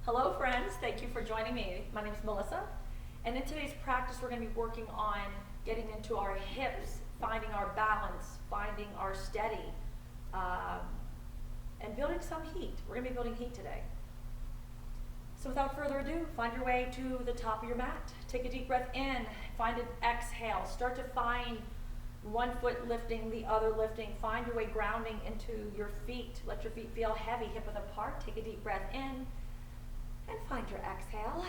Hello friends, thank you for joining me. My name is Melissa, and in today's practice we're going to be working on getting into our hips, finding our balance, finding our steady, and building some heat. We're going to be building heat today. So without further ado, find your way to the top of your mat. Take a deep breath in, find an exhale. Start to find one foot lifting, the other lifting. Find your way grounding into your feet. Let your feet feel heavy, hip width apart. Take a deep breath in and find your exhale.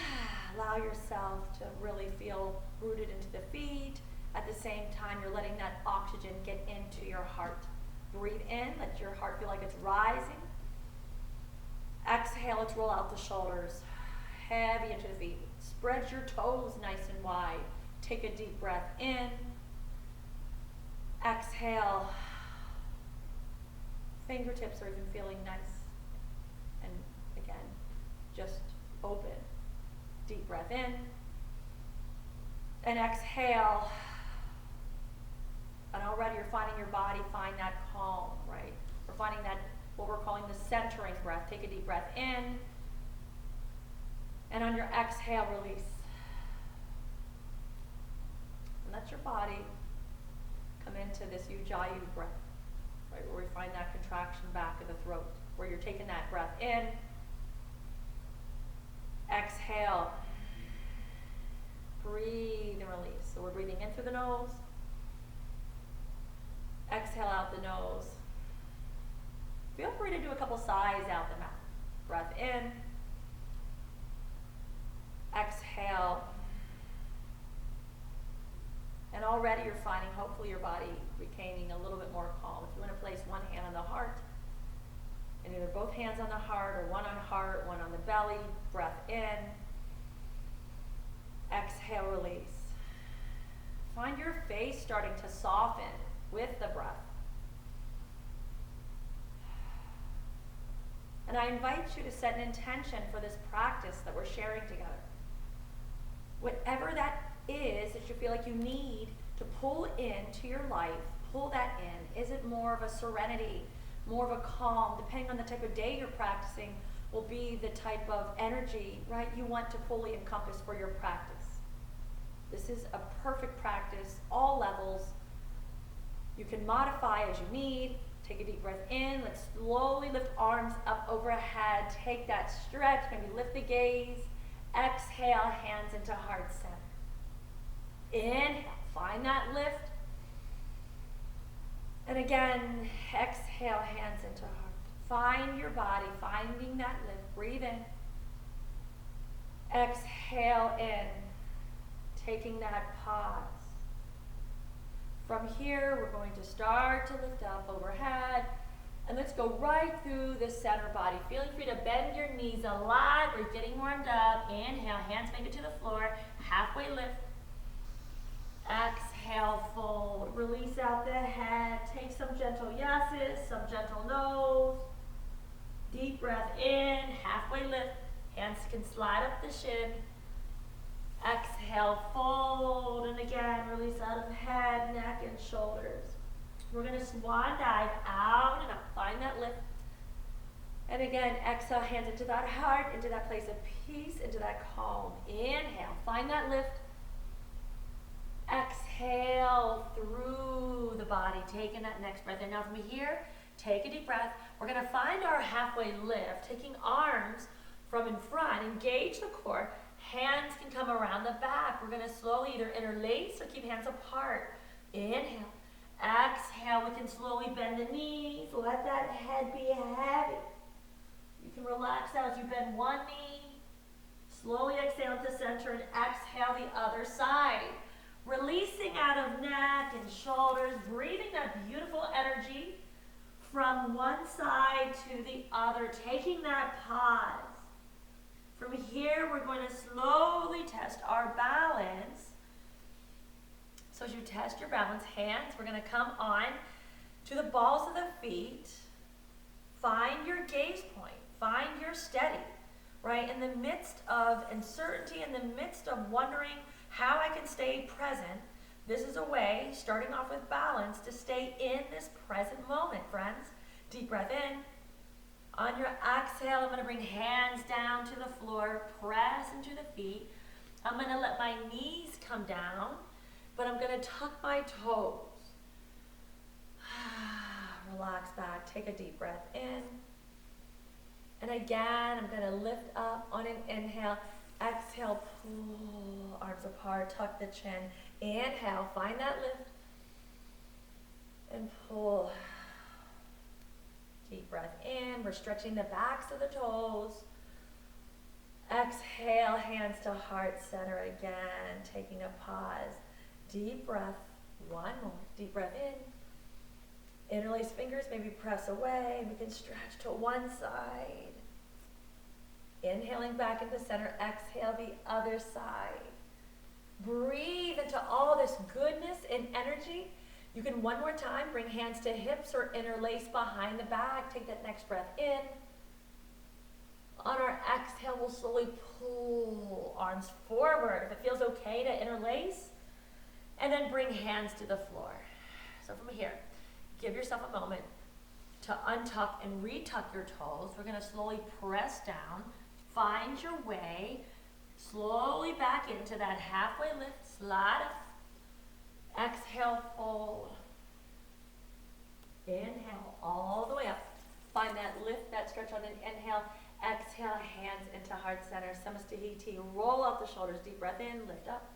Allow yourself to really feel rooted into the feet. At the same time, you're letting that oxygen get into your heart. Breathe in, let your heart feel like it's rising. Exhale, let's roll out the shoulders, heavy into the feet. Spread your toes nice and wide. Take a deep breath in. Exhale. Fingertips are even feeling nice. And again, just open. Deep breath in. And exhale. And already you're finding your body, find that calm, right? We're finding that, what we're calling the centering breath. Take a deep breath in. And on your exhale, release. And let your body come into this Ujjayi breath, right? Where we find that contraction back of the throat, where you're taking that breath in. Exhale. Breathe and release. So we're breathing in through the nose. Exhale out the nose. Feel free to do a couple sighs out the mouth. Breath in. Exhale. And already you're finding, hopefully, your body retaining a little bit more calm. If you want to place one hand on the heart, and either both hands on the heart, or one on heart, one on the belly, breath in. Exhale, release. Find your face starting to soften with the breath. And I invite you to set an intention for this practice that we're sharing together. Whatever that is that you feel like you need to pull into your life, pull that in. Is it more of a serenity, more of a calm, depending on the type of day you're practicing, will be the type of energy, right, you want to fully encompass for your practice. This is a perfect practice, all levels. You can modify as you need. Take a deep breath in. Let's slowly lift arms up overhead. Take that stretch, maybe lift the gaze. Exhale, hands into heart center. Inhale, find that lift. And again, exhale, hands into heart. Find your body, finding that lift. Breathe in. Exhale in. Taking that pause. From here, we're going to start to lift up overhead. And let's go right through the center body. Feeling free to bend your knees a lot. We're getting warmed up. Inhale, hands maybe to the floor. Halfway lift. Exhale, fold. Release out the head. Take some gentle yeses, some gentle no's. Deep breath in. Halfway lift. Hands can slide up the shin. Exhale, fold. And again, release out of head, neck, and shoulders. We're going to swan dive out and up. Find that lift. And again, exhale, hands into that heart, into that place of peace, into that calm. Inhale, find that lift. Exhale through the body, taking that next breath in. Now from here, take a deep breath. We're going to find our halfway lift, taking arms from in front, engage the core. Hands can come around the back. We're going to slowly either interlace or keep hands apart. Inhale. Exhale, we can slowly bend the knees. Let that head be heavy. You can relax out as you bend one knee. Slowly exhale to center and exhale the other side. Releasing out of neck and shoulders, breathing that beautiful energy from one side to the other, taking that pause. From here, we're going to slowly test our balance. So as you test your balance, hands, we're going to come on to the balls of the feet. Find your gaze point. Find your steady, right? In the midst of uncertainty, in the midst of wondering how I can stay present, this is a way, starting off with balance, to stay in this present moment, friends. Deep breath in. On your exhale, I'm gonna bring hands down to the floor, press into the feet. I'm gonna let my knees come down, but I'm gonna tuck my toes. Relax back, take a deep breath in. And again, I'm gonna lift up on an inhale. Exhale, pull arms apart, tuck the chin. Inhale, find that lift. And pull. Deep breath in, we're stretching the backs of the toes. Exhale, hands to heart center again, taking a pause. Deep breath, one more. Deep breath in. Interlace fingers, maybe press away. We can stretch to one side. Inhaling back into center, exhale the other side. Breathe into all this goodness and energy. You can one more time bring hands to hips or interlace behind the back. Take that next breath in. On our exhale, we'll slowly pull arms forward. If it feels okay to interlace, and then bring hands to the floor. So from here, give yourself a moment to untuck and retuck your toes. We're gonna slowly press down, find your way, slowly back into that halfway lift, slide up. Exhale, fold. Inhale, all the way up. Find that lift, that stretch on an inhale. Exhale, hands into heart center. Samastahiti. Roll out the shoulders. Deep breath in, lift up.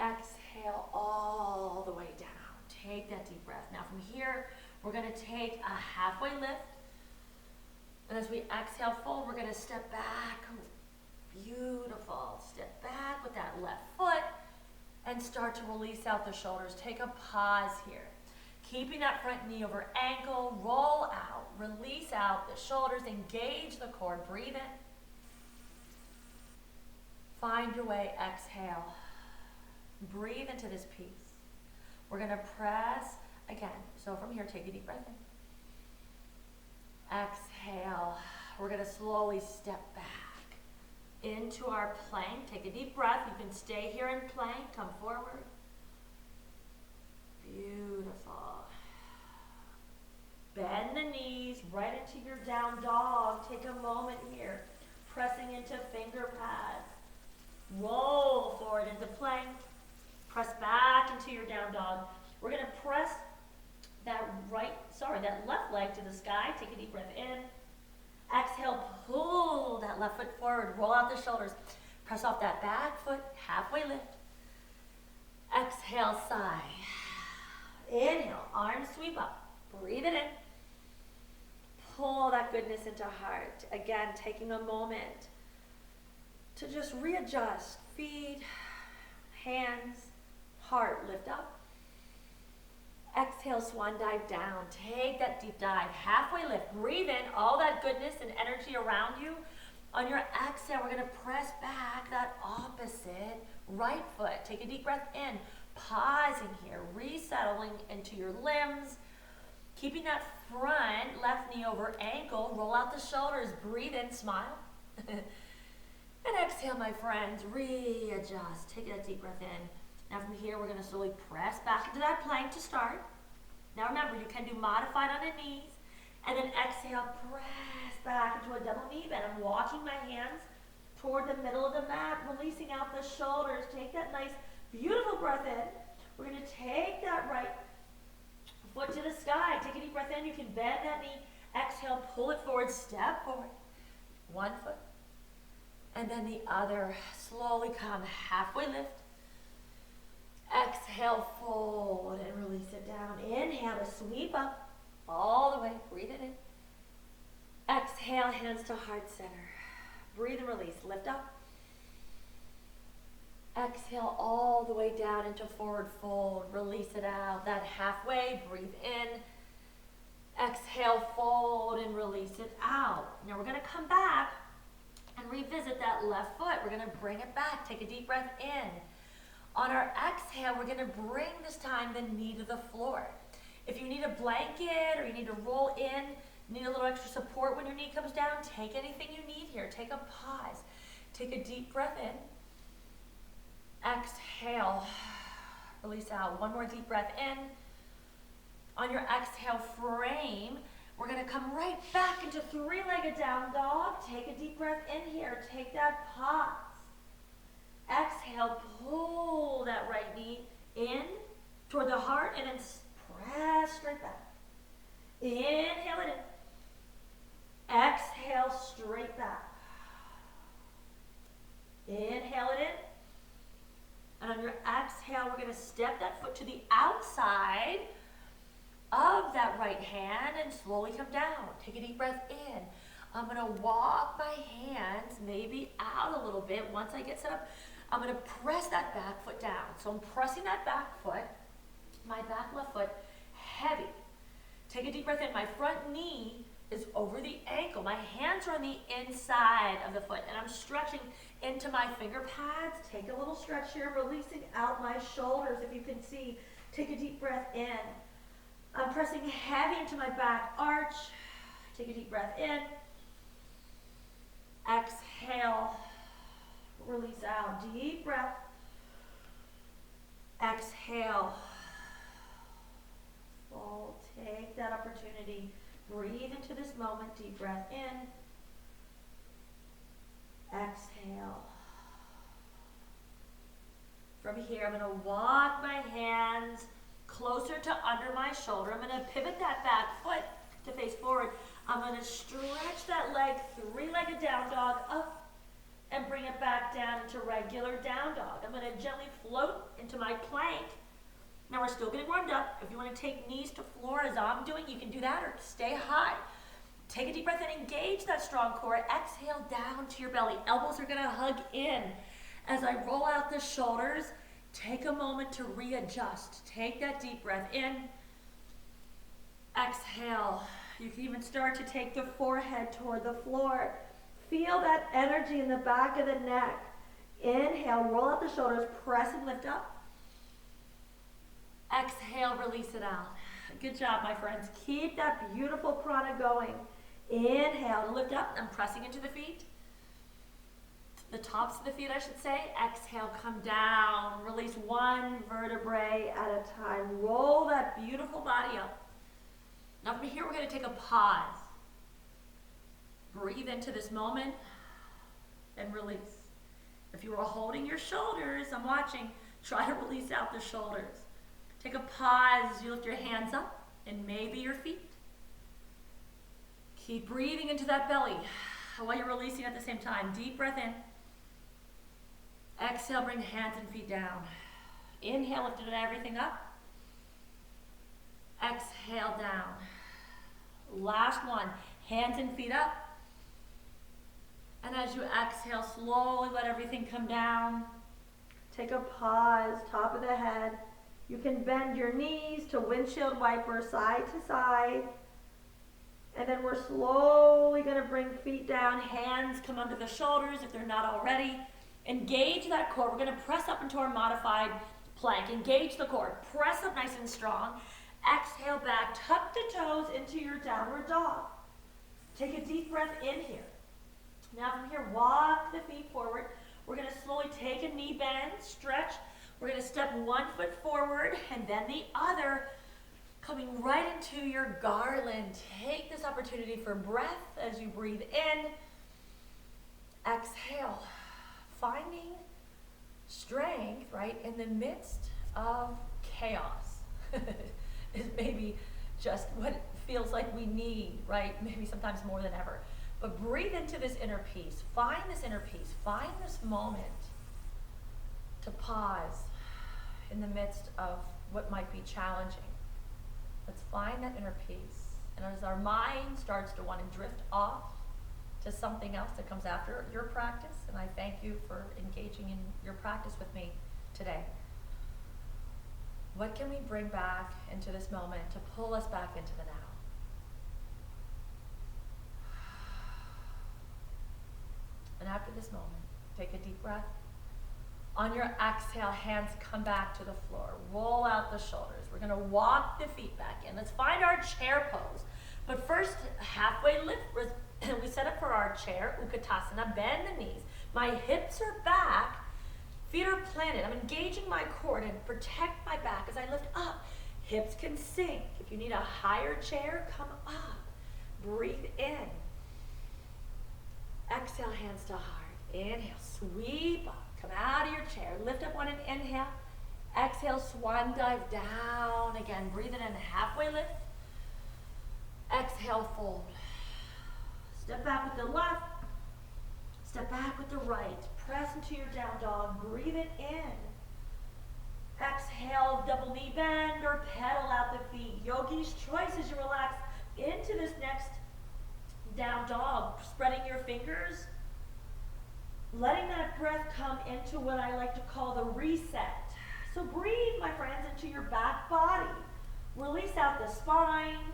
Exhale all the way down. Take that deep breath. Now from here, we're going to take a halfway lift. And as we exhale, fold, we're going to step back. Beautiful. Step back with that left foot and start to release out the shoulders. Take a pause here. Keeping that front knee over ankle, roll out, release out the shoulders, engage the core, breathe in. Find your way, exhale. Breathe into this piece. We're gonna press again. So from here, take a deep breath in. Exhale. We're gonna slowly step back into our plank. Take a deep breath. You can stay here in plank, come forward. Beautiful. Bend the knees right into your down dog. Take a moment here, pressing into finger pads. Roll forward into plank. Press back into your down dog. We're gonna press that left leg to the sky. Take a deep breath in. Exhale, pull that left foot forward. Roll out the shoulders. Press off that back foot, halfway lift. Exhale, sigh. Inhale, arms sweep up. Breathe it in. Pull that goodness into heart. Again, taking a moment to just readjust. Feet, hands, heart, lift up. Exhale, swan dive down. Take that deep dive, halfway lift. Breathe in all that goodness and energy around you. On your exhale, we're gonna press back that opposite right foot. Take a deep breath in. Pausing here, resettling into your limbs. Keeping that front left knee over ankle. Roll out the shoulders. Breathe in, smile. And exhale, my friends. Readjust. Take that deep breath in. Now from here, we're going to slowly press back into that plank to start. Now remember, you can do modified on the knees. And then exhale, press back into a double knee bend. I'm walking my hands toward the middle of the mat, releasing out the shoulders. Take that nice, beautiful breath in. We're going to take that right foot to the sky. Take a deep breath in. You can bend that knee. Exhale, pull it forward, step forward. One foot. And then the other. Slowly come, halfway lift. Exhale, fold and release it down. Inhale to sweep up all the way. Breathe it in. Exhale, hands to heart center. Breathe and release. Lift up. Exhale all the way down into forward fold. Release it out. That halfway. Breathe in. Exhale, fold and release it out. Now we're going to come back and revisit that left foot. We're going to bring it back. Take a deep breath in. On our exhale, we're going to bring this time the knee to the floor. If you need a blanket or you need to roll in, need a little extra support when your knee comes down, take anything you need here. Take a pause. Take a deep breath in. Exhale. Release out. One more deep breath in. On your exhale, frame We're gonna come right back into three-legged down dog. Take a deep breath in here. Take that pause. Exhale, pull that right knee in toward the heart and then press straight back. Inhale it in. Exhale, straight back. Inhale it in. And on your exhale, we're going to step that foot to the outside of that right hand and slowly come down. Take a deep breath in. I'm going to walk my hands maybe out a little bit. Once I get set up, I'm going to press that back foot down. So I'm pressing that back foot, my back left foot, heavy. Take a deep breath in. My front knee is over the ankle. My hands are on the inside of the foot, and I'm stretching into my finger pads. Take a little stretch here, releasing out my shoulders. If you can see, take a deep breath in. I'm pressing heavy into my back arch. Take a deep breath in. Exhale. Release out. Deep breath. Exhale. Fold. Take that opportunity. Breathe into this moment. Deep breath in. Exhale. From here, I'm going to walk my hands closer to under my shoulder. I'm going to pivot that back foot to face forward. I'm going to stretch that leg, three-legged down dog, up and bring it back down into regular down dog. I'm going to gently float into my plank. Now we're still getting warmed up. If you want to take knees to floor as I'm doing, you can do that, or stay high. Take a deep breath and engage that strong core. Exhale down to your belly. Elbows are going to hug in. As I roll out the shoulders, take a moment to readjust. Take that deep breath in. Exhale. You can even start to take the forehead toward the floor. Feel that energy in the back of the neck. Inhale, roll out the shoulders, press and lift up. Exhale, release it out. Good job, my friends. Keep that beautiful prana going. Inhale to lift up. I'm pressing into the feet. The tops of the feet, I should say. Exhale, come down. Release one vertebrae at a time. Roll that beautiful body up. Now from here, we're going to take a pause. Breathe into this moment and release. If you were holding your shoulders, I'm watching, try to release out the shoulders. Take a pause as you lift your hands up and maybe your feet. Keep breathing into that belly while you're releasing at the same time. Deep breath in. Exhale, bring hands and feet down. Inhale, lift everything up. Exhale, down. Last one, hands and feet up. And as you exhale, slowly let everything come down. Take a pause, top of the head. You can bend your knees to windshield wiper side to side. And then we're slowly going to bring feet down. Hands come under the shoulders if they're not already. Engage that core. We're going to press up into our modified plank. Engage the core. Press up nice and strong. Exhale back. Tuck the toes into your downward dog. Take a deep breath in here. Now from here, walk the feet forward. We're going to slowly take a knee bend, stretch. We're going to step one foot forward and then the other, coming right into your garland. Take this opportunity for breath as you breathe in. Exhale. Finding strength, right, in the midst of chaos is maybe just what it feels like we need, right? Maybe sometimes more than ever. But breathe into this inner peace. Find this inner peace. Find this moment to pause in the midst of what might be challenging. Let's find that inner peace. And as our mind starts to want to drift off to something else that comes after your practice, and I thank you for engaging in your practice with me today. What can we bring back into this moment to pull us back into the now? And after this moment, take a deep breath. On your exhale, hands come back to the floor. Roll out the shoulders. We're gonna walk the feet back in. Let's find our chair pose. But first, halfway lift. We set up for our chair, Utkatasana. Bend the knees. My hips are back. Feet are planted. I'm engaging my core to protect my back as I lift up. Hips can sink. If you need a higher chair, come up. Breathe in. Exhale, hands to heart. Inhale, sweep up. Come out of your chair. Lift up on an inhale. Exhale, swan dive down again. Breathe it in, halfway lift. Exhale, fold. Step back with the left. Step back with the right. Press into your down dog. Breathe it in. Exhale, double knee bend or pedal out the feet. Yogi's choice as you relax into this next down dog. Spreading your fingers. Letting that breath come into what I like to call the reset. So breathe, my friends, into your back body. Release out the spine.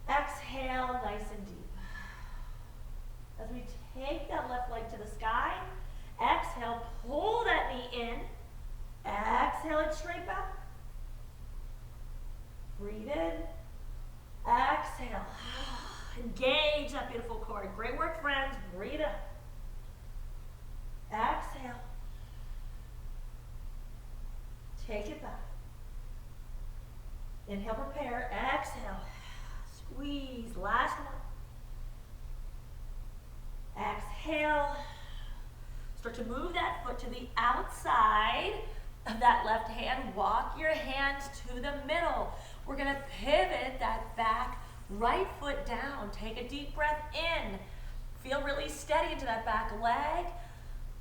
Exhale, nice and deep. As we take that left leg to the sky, exhale, pull that knee in. Exhale it straight back. Breathe in. Exhale. Engage that beautiful core. Great work, friends. Breathe up. Exhale. Take it back. Inhale, prepare. Exhale. Squeeze. Last one. Exhale. Start to move that foot to the outside of that left hand. Walk your hands to the middle. We're going to pivot that back right foot down. Take a deep breath in. Feel really steady into that back leg.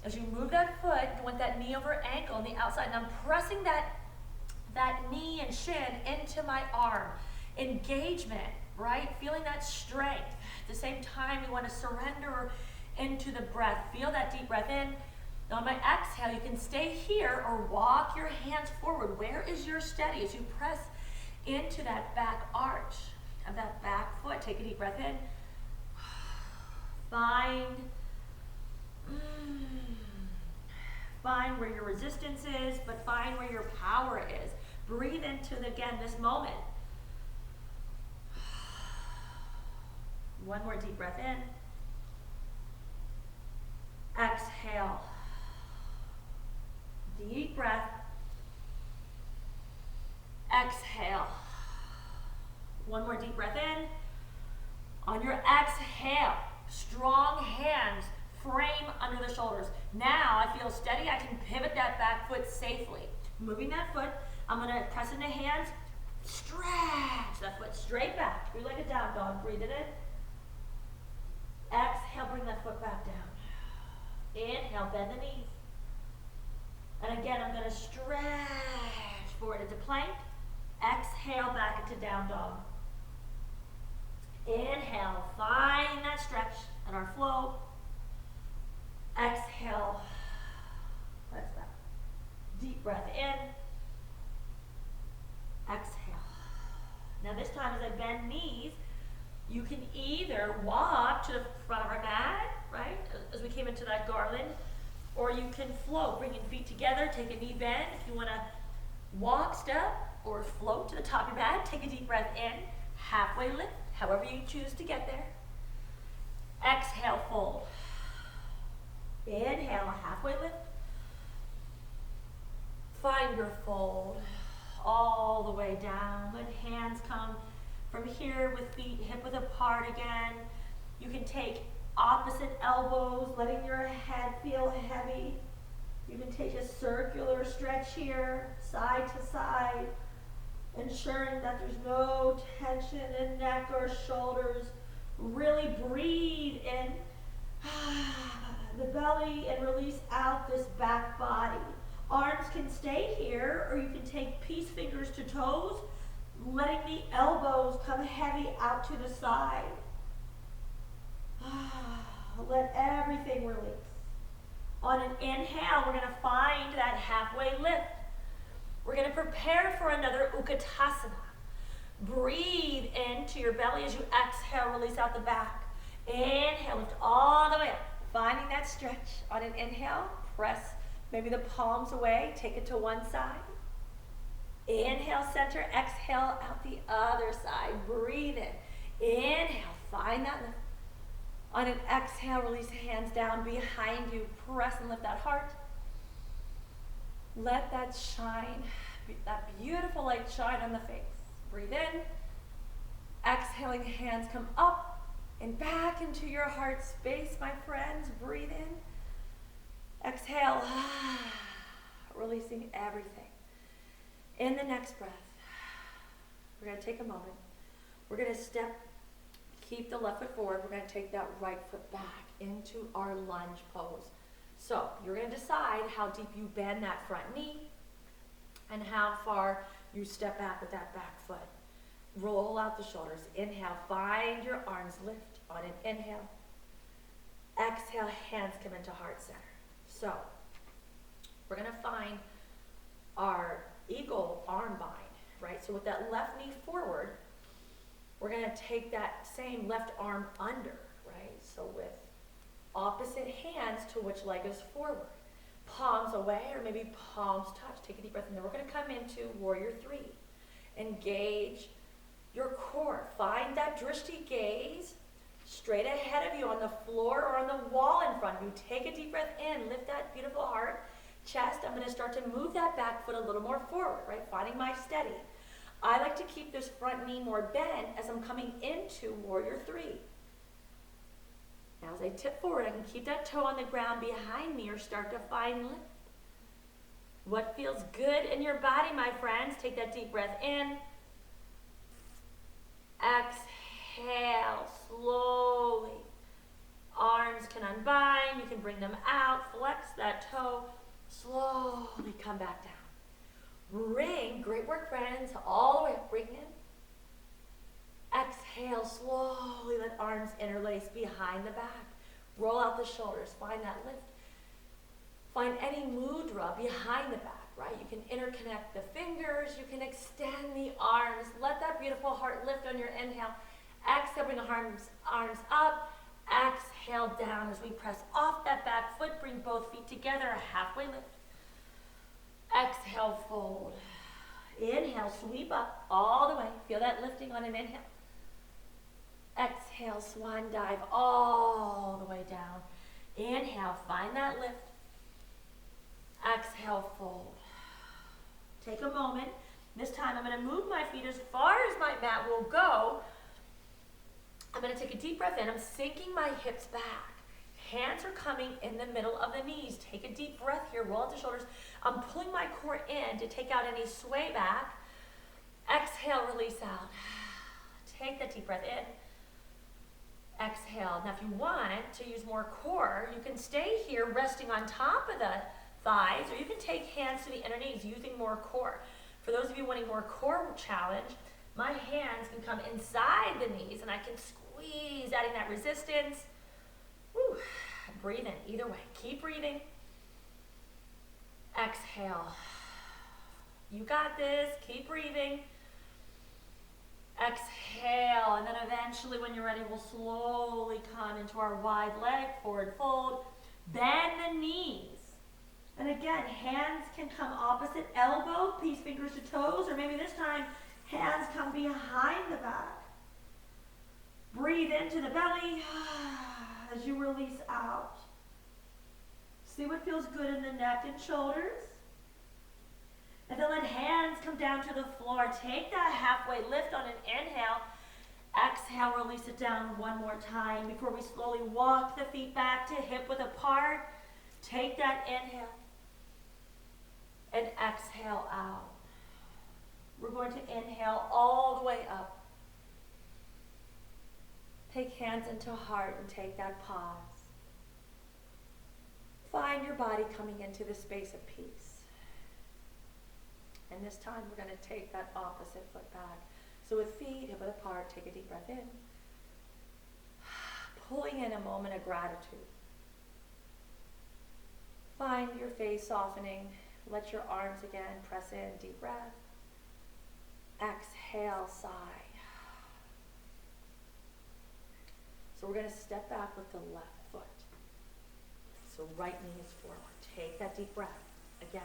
As you move that foot, you want that knee over ankle on the outside. And I'm pressing that knee and shin into my arm. Engagement, right? Feeling that strength. At the same time, you want to surrender into the breath. Feel that deep breath in. Now on my exhale, you can stay here or walk your hands forward. Where is your steady as you press into that back arch of that back foot? Take a deep breath in. Find where your resistance is, but find where your power is. Breathe into, again, this moment. One more deep breath in. Exhale. Deep breath. Exhale. One more deep breath in. On your exhale, strong hands, frame under the shoulders. Now I feel steady. I can pivot that back foot safely. Moving that foot, I'm going to press into hands. Stretch that foot straight back. Three-legged down dog. Breathe it in. Exhale, bring that foot back down. Inhale, bend the knees. And again, I'm going to stretch forward into plank. Exhale, back into down dog. Inhale, find that stretch and our flow. Exhale, press back. Deep breath in. Exhale. Now this time as I bend knees, you can either walk to the front of our mat, right, as we came into that garland, or you can float, bringing feet together, take a knee bend. If you want to walk, step, or float to the top of your mat, take a deep breath in, halfway lift, however you choose to get there. Exhale, fold. Inhale, halfway lift. Find your fold all the way down. Let hands come from here with feet hip width apart again. You can take opposite elbows, letting your head feel heavy. You can take a circular stretch here, side to side, ensuring that there's no tension in neck or shoulders. Really breathe in the belly and release out this back body. Arms can stay here, or you can take peace fingers to toes, letting the elbows come heavy out to the side. Let everything release. On an inhale, we're going to find that halfway lift. We're going to prepare for another Utkatasana. Breathe into your belly as you exhale, release out the back. Inhale, lift all the way up. Finding that stretch. On an inhale, press maybe the palms away, take it to one side. Inhale, center, exhale, out the other side. Breathe in. Inhale, find that lift. On an exhale, release hands down behind you. Press and lift that heart. Let that shine, that beautiful light shine on the face. Breathe in. Exhaling, hands come up and back into your heart space, my friends. Breathe in. Exhale, releasing everything. In the next breath, we're going to take a moment. We're going to keep the left foot forward. We're going to take that right foot back into our lunge pose. So you're going to decide how deep you bend that front knee and how far you step back with that back foot. Roll out the shoulders. Inhale, find your arms lift on an inhale. Exhale, hands come into heart center. So we're going to find our eagle arm bind, right? So with that left knee forward, we're going to take that same left arm under, right? So with opposite hands to which leg is forward. Palms away or maybe palms touch. Take a deep breath and then we're going to come into warrior three. Engage your core. Find that drishti gaze straight ahead of you on the floor or on the wall in front of you. Take a deep breath in. Lift that beautiful heart, chest. I'm going to start to move that back foot a little more forward, right? Finding my steady. I like to keep this front knee more bent as I'm coming into warrior three. Now as I tip forward, I can keep that toe on the ground behind me or start to find lift. What feels good in your body, my friends? Take that deep breath in. Exhale, slowly. Arms can unbind, you can bring them out, flex that toe, slowly come back down. Bring, great work friends, all the way up, bring in. Exhale, slowly let arms interlace behind the back. Roll out the shoulders, find that lift. Find any mudra behind the back, right? You can interconnect the fingers, you can extend the arms. Let that beautiful heart lift on your inhale. Exhale, bring the arms up. Exhale down as we press off that back foot. Bring both feet together, a halfway lift. Exhale, fold. Inhale, sweep up all the way. Feel that lifting on an inhale. Exhale, swan dive all the way down. Inhale, find that lift. Exhale, fold. Take a moment. This time I'm going to move my feet as far as my mat will go. I'm going to take a deep breath in. I'm sinking my hips back. Hands are coming in the middle of the knees. Take a deep breath here. Roll out the shoulders. I'm pulling my core in to take out any sway back. Exhale, release out. Take that deep breath in. Exhale. Now if you want to use more core, you can stay here resting on top of the thighs, or you can take hands to the inner knees using more core. For those of you wanting more core challenge, my hands can come inside the knees and I can squeeze, adding that resistance. Woo. Breathe in either way. Keep breathing. Exhale. You got this. Keep breathing. Exhale, and then eventually when you're ready, we'll slowly come into our wide leg, forward fold. Bend the knees. And again, hands can come opposite elbow, peace fingers to toes, or maybe this time, hands come behind the back. Breathe into the belly as you release out. See what feels good in the neck and shoulders. And then let hands come down to the floor. Take that halfway lift on an inhale. Exhale, release it down one more time before we slowly walk the feet back to hip width apart. Take that inhale and exhale out. We're going to inhale all the way up. Take hands into heart and take that pause. Find your body coming into the space of peace. And this time we're going to take that opposite foot back. So with feet hip width apart, take a deep breath in. Pulling in a moment of gratitude. Find your face softening. Let your arms again press in, deep breath. Exhale, sigh. So we're going to step back with the left foot. So right knee is forward. Take that deep breath again.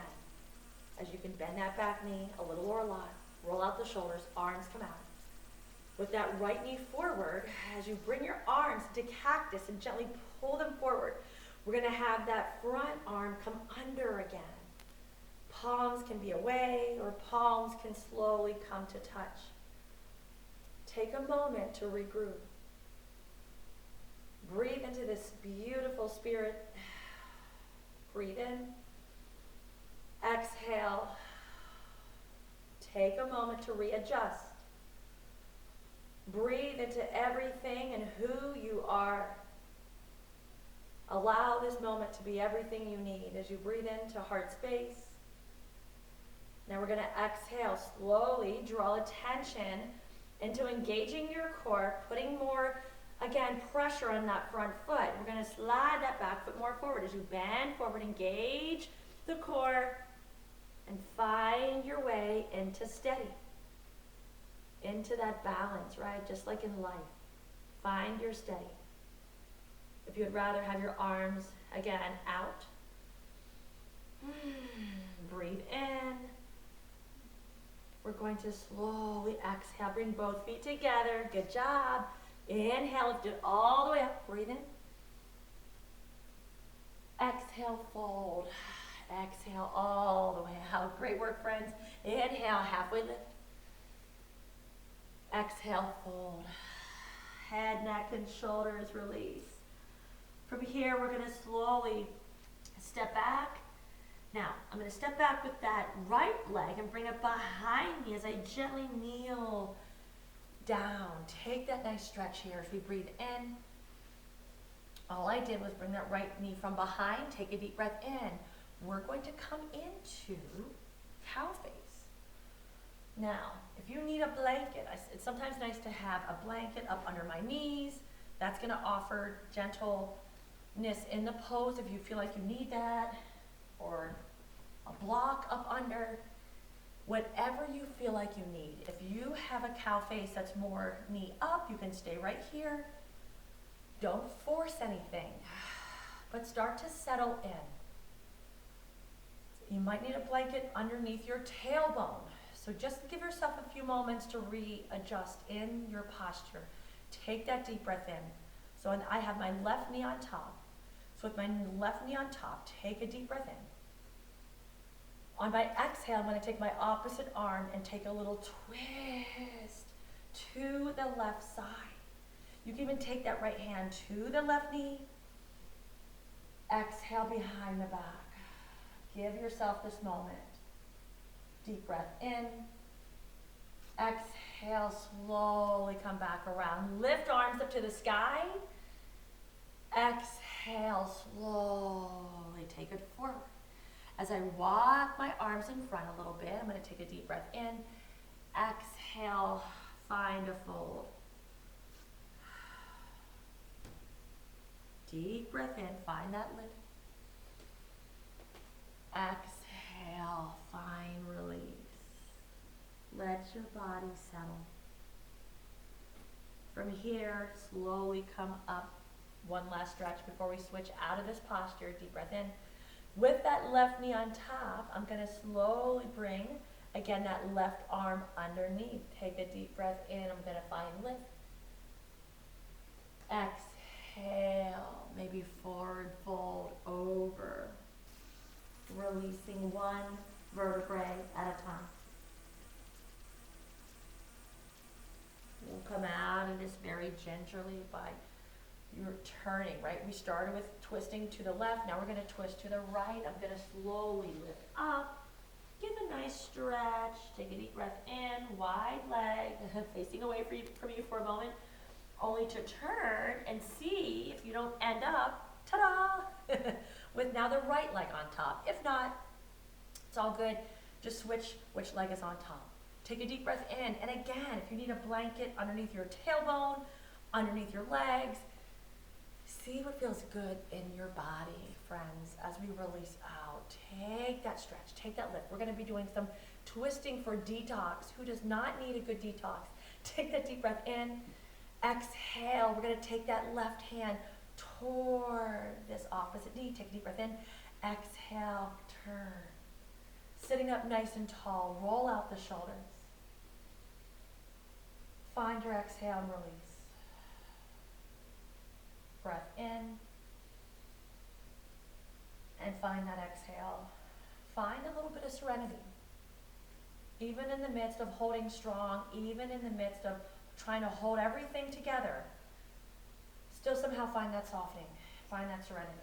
As you can bend that back knee a little or a lot. Roll out the shoulders, arms come out. With that right knee forward, as you bring your arms to cactus and gently pull them forward, we're going to have that front arm come under again. Palms can be away or palms can slowly come to touch. take a moment to regroup. Breathe into this beautiful spirit. Breathe in. Exhale. Take a moment to readjust. Breathe into everything and who you are. Allow this moment to be everything you need as you breathe into heart space. Now we're going to exhale. Slowly draw attention into engaging your core, putting more, again, pressure on that front foot. We're going to slide that back foot more forward. As you bend forward, engage the core and find your way into steady. Into that balance, right? Just like in life. Find your steady. If you would rather have your arms, again, out. Breathe in. We're going to slowly exhale. Bring both feet together. Good job. Inhale, lift it all the way up. Breathe in. Exhale, fold. Exhale all the way out. Great work, friends. Inhale, halfway lift. Exhale, fold. Head, neck, and shoulders release. From here, we're going to slowly step back. Now, I'm going to step back with that right leg and bring it behind me as I gently kneel down. Take that nice stretch here as we breathe in. All I did was bring that right knee from behind. Take a deep breath in. We're going to come into cow face. Now, if you need a blanket, it's sometimes nice to have a blanket up under my knees. That's going to offer gentleness in the pose if you feel like you need that, or a block up under, whatever you feel like you need. If you have a cow face that's more knee up, you can stay right here. Don't force anything, but start to settle in. You might need a blanket underneath your tailbone. So just give yourself a few moments to readjust in your posture. Take that deep breath in. So I have my left knee on top. So with my left knee on top, take a deep breath in. On my exhale, I'm going to take my opposite arm and take a little twist to the left side. You can even take that right hand to the left knee. Exhale behind the back. Give yourself this moment. Deep breath in. Exhale, slowly come back around. Lift arms up to the sky. Exhale, slowly take it forward. As I walk my arms in front a little bit, I'm going to take a deep breath in. Exhale, find a fold. Deep breath in, find that lift. Exhale, find release. Let your body settle. From here, slowly come up. One last stretch before we switch out of this posture. Deep breath in. With that left knee on top, I'm going to slowly bring, again, that left arm underneath. Take a deep breath in. I'm going to find lift. Exhale. Maybe forward fold over. Releasing one vertebrae at a time. We'll come out of this very gingerly by you're turning, right? We started with twisting to the left. Now we're going to twist to the right. I'm going to slowly lift up. Give a nice stretch. Take a deep breath in. Wide leg. Facing away from you for a moment. Only to turn and see if you don't end up, ta-da, with now the right leg on top. If not, it's all good. Just switch which leg is on top. Take a deep breath in. And again, if you need a blanket underneath your tailbone, underneath your legs, see what feels good in your body, friends, as we release out. Take that stretch, take that lift. We're going to be doing some twisting for detox. Who does not need a good detox? Take that deep breath in. Exhale. We're going to take that left hand toward this opposite knee. Take a deep breath in. Exhale, turn. Sitting up nice and tall. Roll out the shoulders. Find your exhale and release. Breath in, and find that exhale. Find a little bit of serenity. Even in the midst of holding strong, even in the midst of trying to hold everything together. Still somehow find that softening, find that serenity.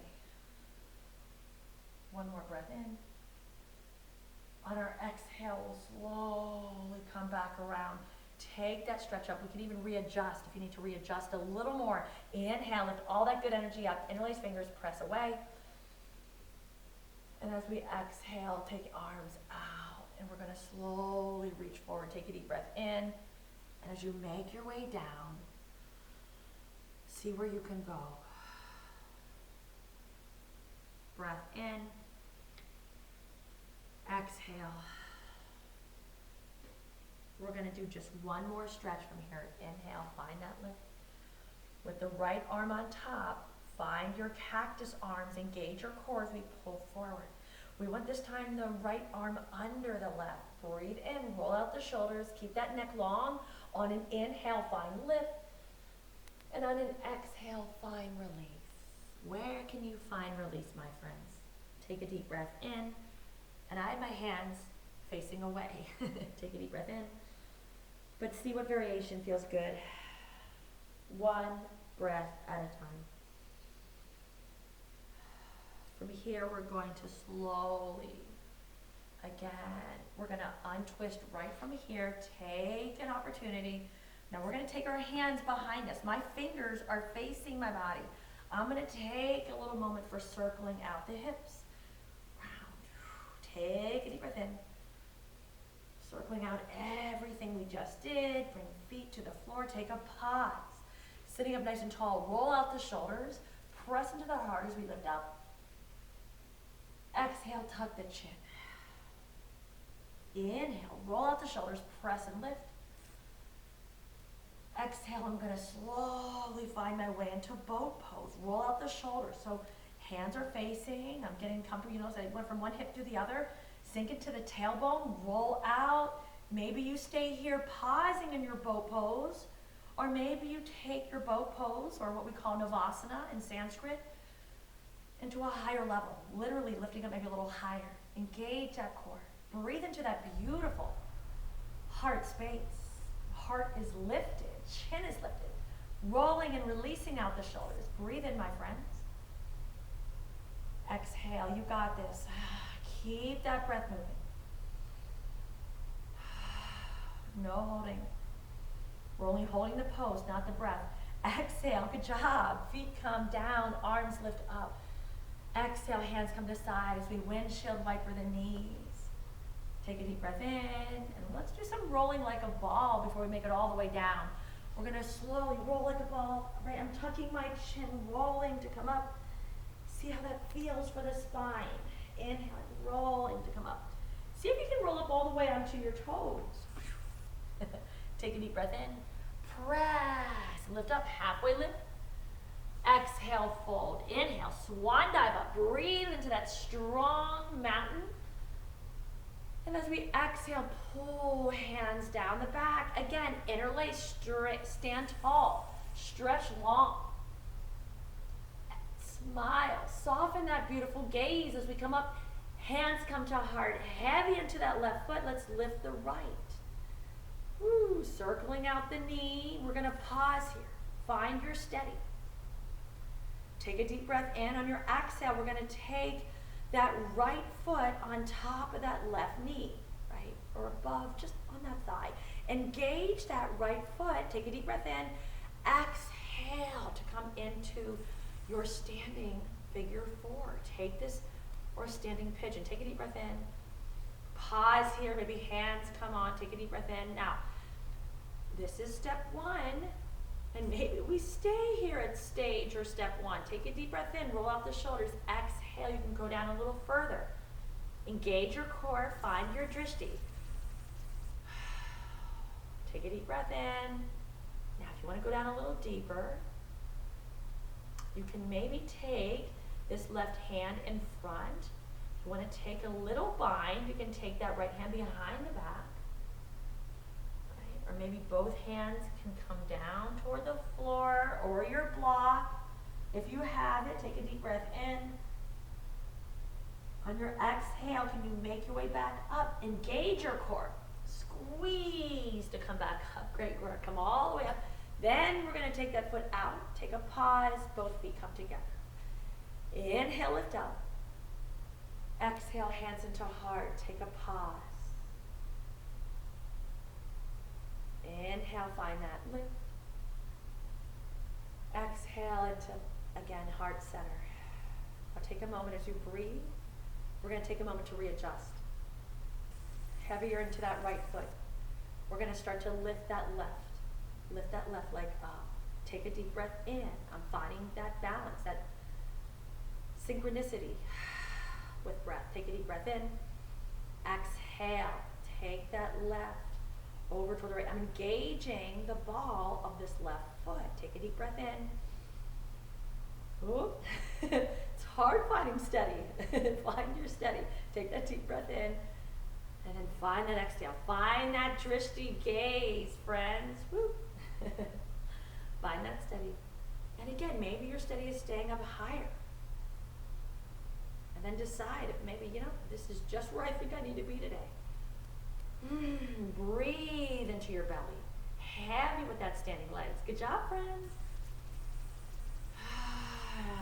One more breath in. On our exhale, we'll slowly come back around. Take that stretch up. We can even readjust if you need to readjust a little more. Inhale, lift all that good energy up. Interlace fingers, press away. And as we exhale, take arms out. And we're going to slowly reach forward. Take a deep breath in. And as you make your way down, see where you can go. Breath in. Exhale. We're going to do just one more stretch from here. Inhale, find that lift. With the right arm on top, find your cactus arms, engage your core as we pull forward. We want this time the right arm under the left. Breathe in, roll out the shoulders, keep that neck long. On an inhale, find lift. And on an exhale, find release. Where can you find release, my friends? Take a deep breath in. And I have my hands facing away. Take a deep breath in. But see what variation feels good. One breath at a time. From here, we're going to slowly, again, we're going to untwist right from here. Take an opportunity. Now we're going to take our hands behind us. My fingers are facing my body. I'm going to take a little moment for circling out the hips. Take a deep breath in. Circling out everything we just did. Bring feet to the floor. Take a pause. Sitting up nice and tall. Roll out the shoulders. Press into the heart as we lift up. Exhale, tuck the chin. Inhale, roll out the shoulders. Press and lift. Exhale, I'm going to slowly find my way into boat pose. Roll out the shoulders. So hands are facing. I'm getting comfortable. You know, so I went from one hip to the other. Sink into the tailbone. Roll out. Maybe you stay here pausing in your boat pose. Or maybe you take your boat pose, or what we call Navasana in Sanskrit, into a higher level. Literally lifting up maybe a little higher. Engage that core. Breathe into that beautiful heart space. Heart is lifted. Chin is lifted. Rolling and releasing out the shoulders. Breathe in, my friends. Exhale, you got this. Keep that breath moving. No holding. We're only holding the pose, not the breath. Exhale, good job. Feet come down, arms lift up. Exhale, hands come to side as we windshield wiper the knees. Take a deep breath in, and let's do some rolling like a ball before we make it all the way down. We're gonna slowly roll like a ball. Right, I'm tucking my chin, rolling to come up. See how that feels for the spine. Inhaling, rolling to come up. See if you can roll up all the way onto your toes. Take a deep breath in. Press. Lift up, halfway lift. Exhale, fold. Inhale, swan dive up. Breathe into that strong mountain. And as we exhale, pull hands down the back. Again, interlace, stand tall. Stretch long. Smile. Soften that beautiful gaze as we come up. Hands come to heart. Heavy into that left foot. Let's lift the right. Woo, circling out the knee. We're going to pause here. Find your steady. Take a deep breath in. On your exhale, we're going to take that right foot on top of that left knee, right? Or above, just on that thigh. Engage that right foot. Take a deep breath in. Exhale to come into your standing figure four. Take this, or standing pigeon. Take a deep breath in. Pause here, maybe hands come on. Take a deep breath in. Now, this is step one, and maybe we stay here at stage or step one. Take a deep breath in, roll out the shoulders. Exhale, you can go down a little further. Engage your core, find your drishti. Take a deep breath in. Now, if you want to go down a little deeper, you can maybe take this left hand in front. If you want to take a little bind, you can take that right hand behind the back. Right? Or maybe both hands can come down toward the floor or your block. If you have it, take a deep breath in. On your exhale, can you make your way back up? Engage your core. Squeeze to come back up. Great work. Come all the way up. Then we're going to take that foot out. Take a pause. Both feet come together. Inhale, lift up. Exhale, hands into heart. Take a pause. Inhale, find that lift. Exhale into, again, heart center. Now take a moment as you breathe. We're going to take a moment to readjust. Heavier into that right foot. We're going to start to lift that left. Lift that left leg up. Take a deep breath in. I'm finding that balance, that synchronicity with breath. Take a deep breath in. Exhale. Take that left over toward the right. I'm engaging the ball of this left foot. Take a deep breath in. Oop. It's hard finding steady. Find your steady. Take that deep breath in. And then find that exhale. Find that drishti gaze, friends. Woo. Find that steady. And again, maybe your steady is staying up higher. And then decide if maybe, this is just where I think I need to be today. Breathe into your belly. Heavy with that standing legs. Good job, friends.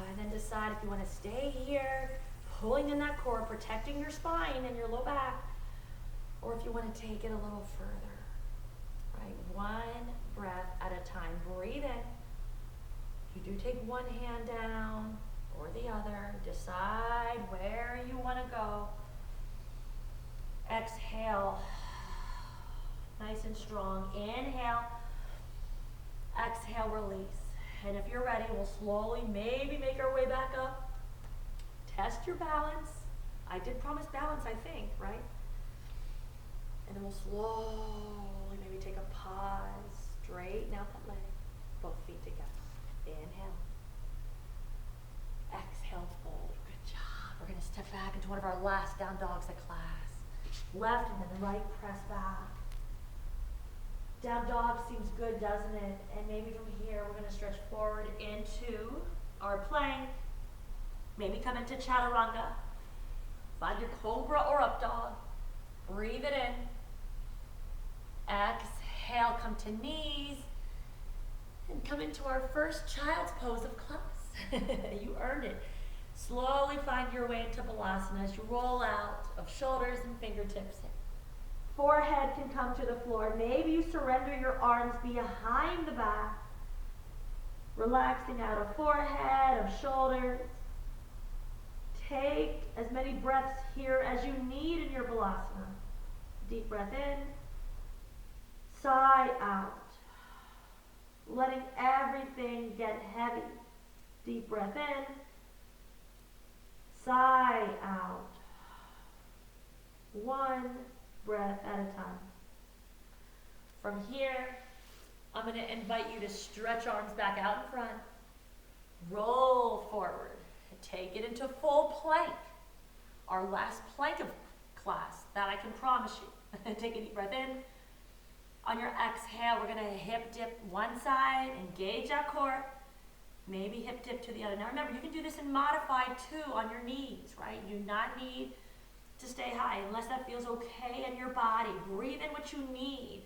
And then decide if you want to stay here, pulling in that core, protecting your spine and your low back, or if you want to take it a little further. Right? One breath at a time. Breathe in. You do take one hand down or the other. Decide where you want to go. Exhale. Nice and strong. Inhale. Exhale, release. And if you're ready, we'll slowly maybe make our way back up. Test your balance. I did promise balance, I think, right? And then we'll slowly maybe take a pause. Straighten out that leg. Both feet together. Inhale. Exhale, fold. Good job. We're going to step back into one of our last down dogs of class. Left and then right, press back. Down dog seems good, doesn't it? And maybe from here, we're going to stretch forward into our plank. Maybe come into chaturanga. Find your cobra or up dog. Breathe it in. Exhale, come to knees. And come into our first child's pose of class. You earned it. Slowly find your way into Balasana as you roll out of shoulders and fingertips. Forehead can come to the floor. Maybe you surrender your arms behind the back. Relaxing out of forehead, of shoulders. Take as many breaths here as you need in your Balasana. Deep breath in. Sigh out. Letting everything get heavy. Deep breath in. Sigh out. One breath at a time. From here, I'm going to invite you to stretch arms back out in front. Roll forward. Take it into full plank. Our last plank of class, that I can promise you. Take a deep breath in. On your exhale, we're going to hip dip one side, engage that core. Maybe hip dip to the other. Now remember, you can do this in modified too on your knees, right? You do not need to stay high unless that feels okay in your body. Breathe in what you need.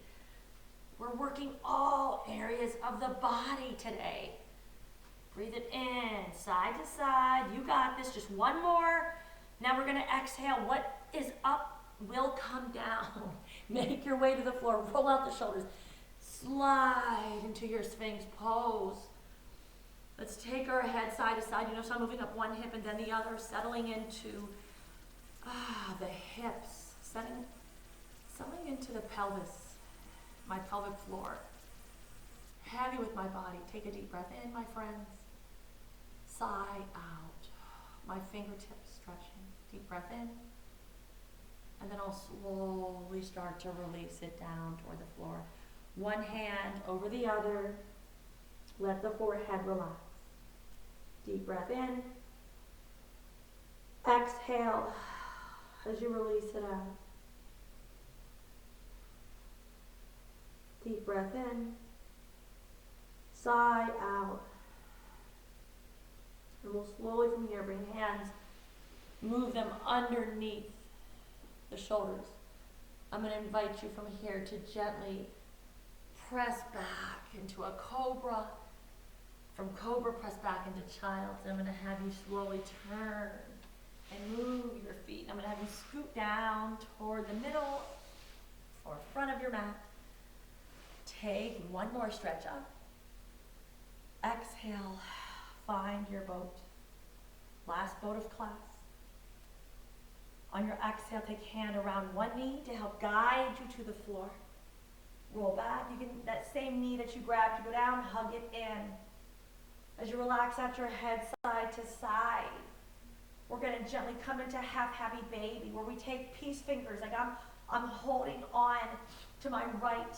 We're working all areas of the body today. Breathe it in, side to side. You got this. Just one more. Now we're going to exhale. What is up will come down. Make your way to the floor. Roll out the shoulders. Slide into your Sphinx pose. Let's take our head side to side. You notice I'm moving up one hip and then the other, settling into the hips, settling into the pelvis, my pelvic floor. Heavy with my body. Take a deep breath in, my friends. Sigh out. My fingertips stretching. Deep breath in. And then I'll slowly start to release it down toward the floor. One hand over the other. Let the forehead relax. Deep breath in. Exhale as you release it out. Deep breath in. Sigh out. And we'll slowly from here bring hands, move them underneath the shoulders. I'm going to invite you from here to gently press back into a cobra. From cobra, press back into child. And I'm going to have you slowly turn and move your feet. I'm going to have you scoot down toward the middle or front of your mat. Take one more stretch up. Exhale, find your boat. Last boat of class. On your exhale, take hand around one knee to help guide you to the floor. Roll back. You can, that same knee that you grabbed to go down, hug it in. As you relax out your head side to side, we're going to gently come into half happy baby, where we take peace fingers, like I'm holding on to my right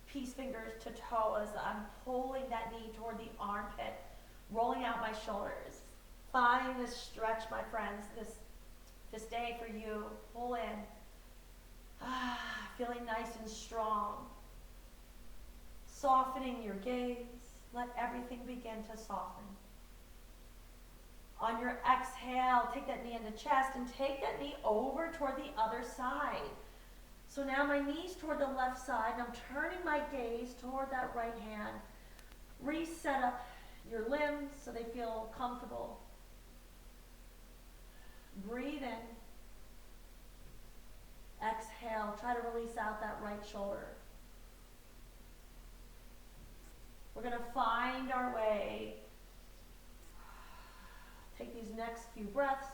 peace fingers to toes. I'm pulling that knee toward the armpit, rolling out my shoulders. Find this stretch, my friends, this day for you. Pull in. Feeling nice and strong. Softening your gaze. Let everything begin to soften. On your exhale, take that knee into chest and take that knee over toward the other side. So now my knee's toward the left side, and I'm turning my gaze toward that right hand. Reset up your limbs so they feel comfortable. Breathe in. Exhale. Try to release out that right shoulder. We're going to find our way. Take these next few breaths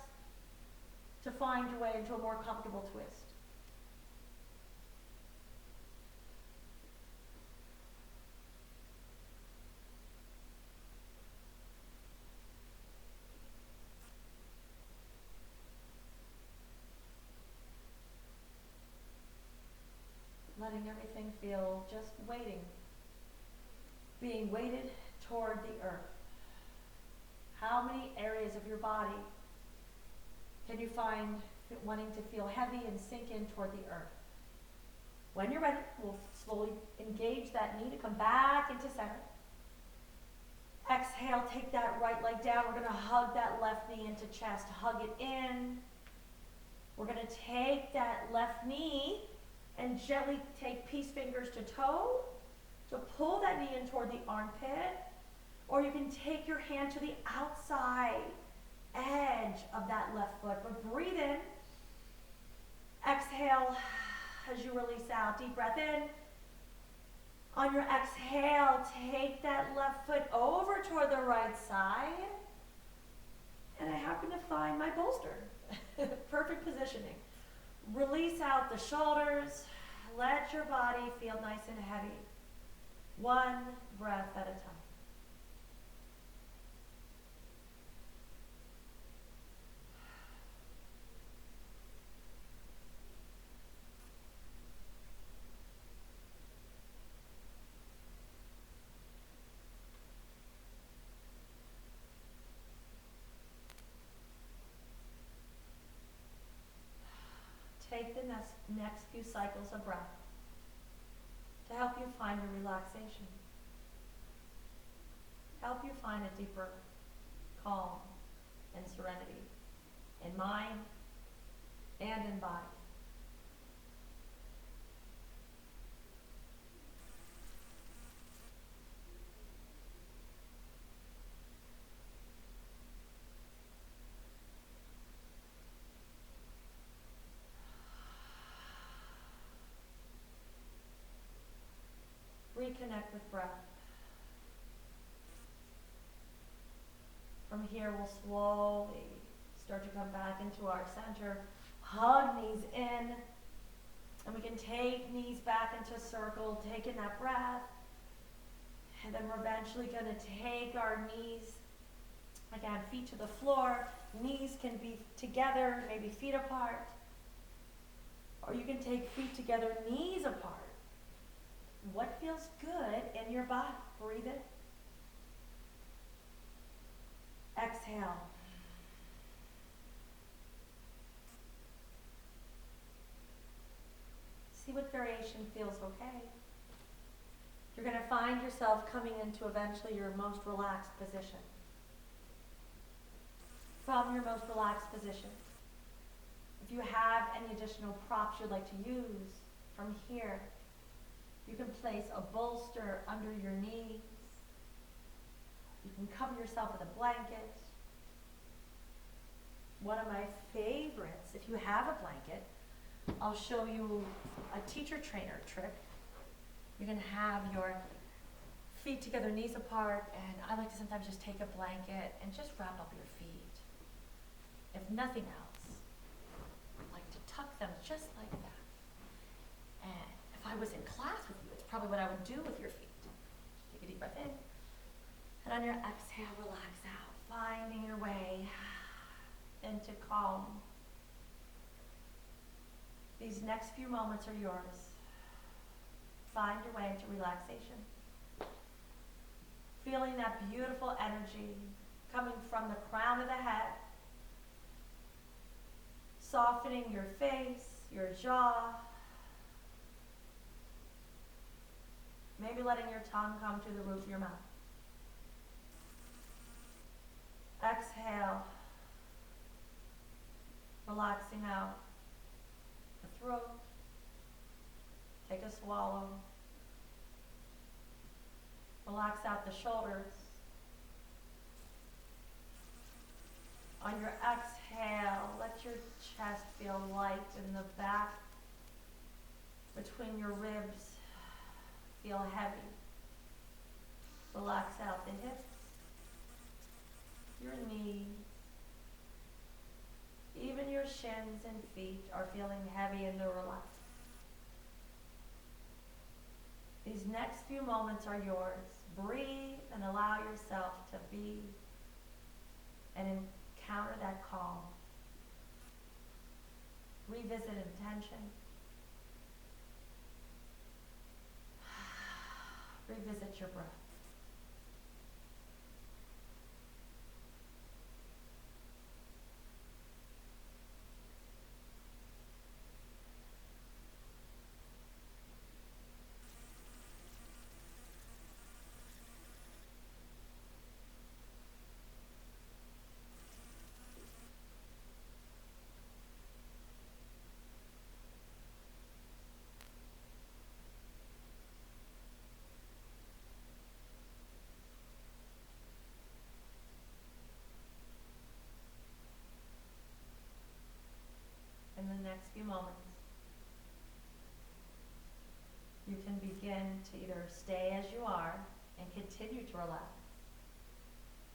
to find your way into a more comfortable twist. Letting everything feel just waiting. Being weighted toward the earth. How many areas of your body can you find wanting to feel heavy and sink in toward the earth? When you're ready, we'll slowly engage that knee to come back into center. Exhale, take that right leg down. We're going to hug that left knee into chest. Hug it in. We're going to take that left knee and gently take peace fingers to toe to pull that knee in toward the armpit. Or you can take your hand to the outside edge of that left foot. But breathe in. Exhale as you release out. Deep breath in. On your exhale, take that left foot over toward the right side. And I happen to find my bolster. Perfect positioning. Release out the shoulders. Let your body feel nice and heavy. One breath at a time. Take the next few cycles of breath to help you find your relaxation. Help you find a deeper calm and serenity in mind and in body. Reconnect with breath. From here, we'll slowly start to come back into our center. Hug knees in. And we can take knees back into circle, taking that breath. And then we're eventually going to take our knees, again, feet to the floor. Knees can be together, maybe feet apart. Or you can take feet together, knees apart. What feels good in your body? Breathe in. Exhale. See what variation feels okay. You're going to find yourself coming into eventually your most relaxed position. From your most relaxed position, if you have any additional props you'd like to use, From here, you can place a bolster under your knees. You can cover yourself with a blanket. One of my favorites, if you have a blanket, I'll show you a teacher trainer trick. You can have your feet together, knees apart, and I like to sometimes just take a blanket and just wrap up your feet. If nothing else, I like to tuck them just like that. And if I was in class with you, it's probably what I would do with your feet. Take a deep breath in, and on your exhale, relax out, finding your way into calm. These next few moments are yours. Find your way into relaxation. Feeling that beautiful energy coming from the crown of the head, softening your face, your jaw, maybe letting your tongue come to the roof of your mouth. Exhale, relaxing out the throat. Take a swallow. Relax out the shoulders. On your exhale, let your chest feel light in the back. Between your ribs, feel heavy. Relax out the hips, your knees. Even your shins and feet are feeling heavy and they're relaxed. These next few moments are yours. Breathe and allow yourself to be and encounter that calm. Revisit intention. Revisit your breath. In the next few moments, you can begin to either stay as you are and continue to relax,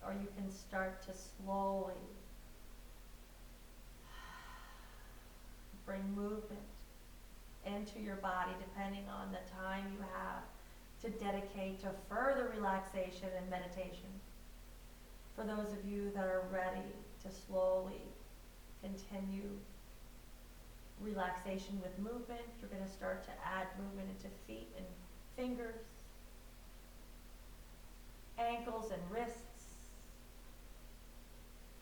or you can start to slowly bring movement into your body depending on the time you have to dedicate to further relaxation and meditation. For those of you that are ready to slowly continue relaxation with movement, you're going to start to add movement into feet and fingers, ankles and wrists,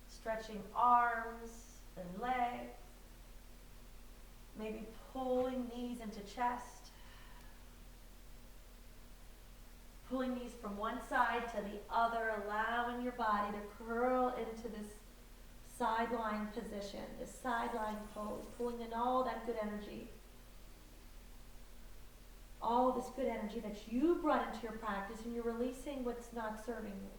stretching arms and legs, maybe pulling knees into chest, pulling knees from one side to the other, allowing your body to curl into this sideline position, this sideline pose, pulling in all that good energy. All this good energy that you brought into your practice, and you're releasing what's not serving you.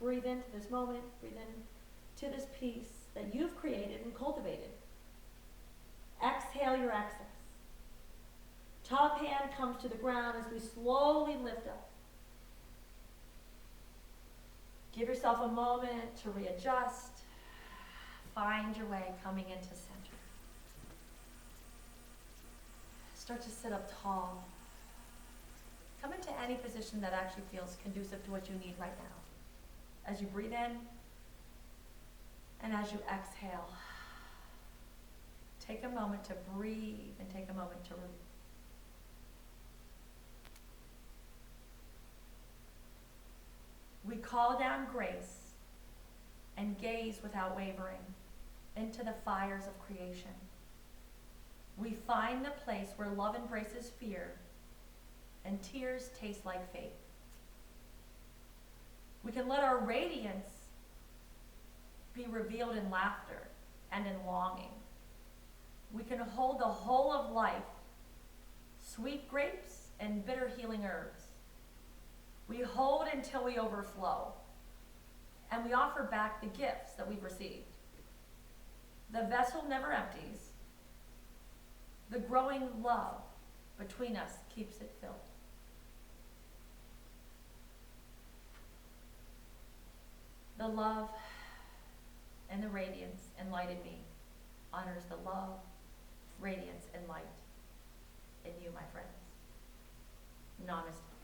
Breathe into this moment, breathe into this peace that you've created and cultivated. Exhale your excess. Top hand comes to the ground as we slowly lift up. Give yourself a moment to readjust. Find your way coming into center. Start to sit up tall. Come into any position that actually feels conducive to what you need right now. As you breathe in and as you exhale, take a moment to breathe and take a moment to release. We call down grace and gaze without wavering into the fires of creation. We find the place where love embraces fear and tears taste like faith. We can let our radiance be revealed in laughter and in longing. We can hold the whole of life sweet grapes and bitter healing herbs. We hold until we overflow, and we offer back the gifts that we've received. The vessel never empties. The growing love between us keeps it filled. The love and the radiance and light in me honors the love, radiance, and light in you, my friends. Namaste.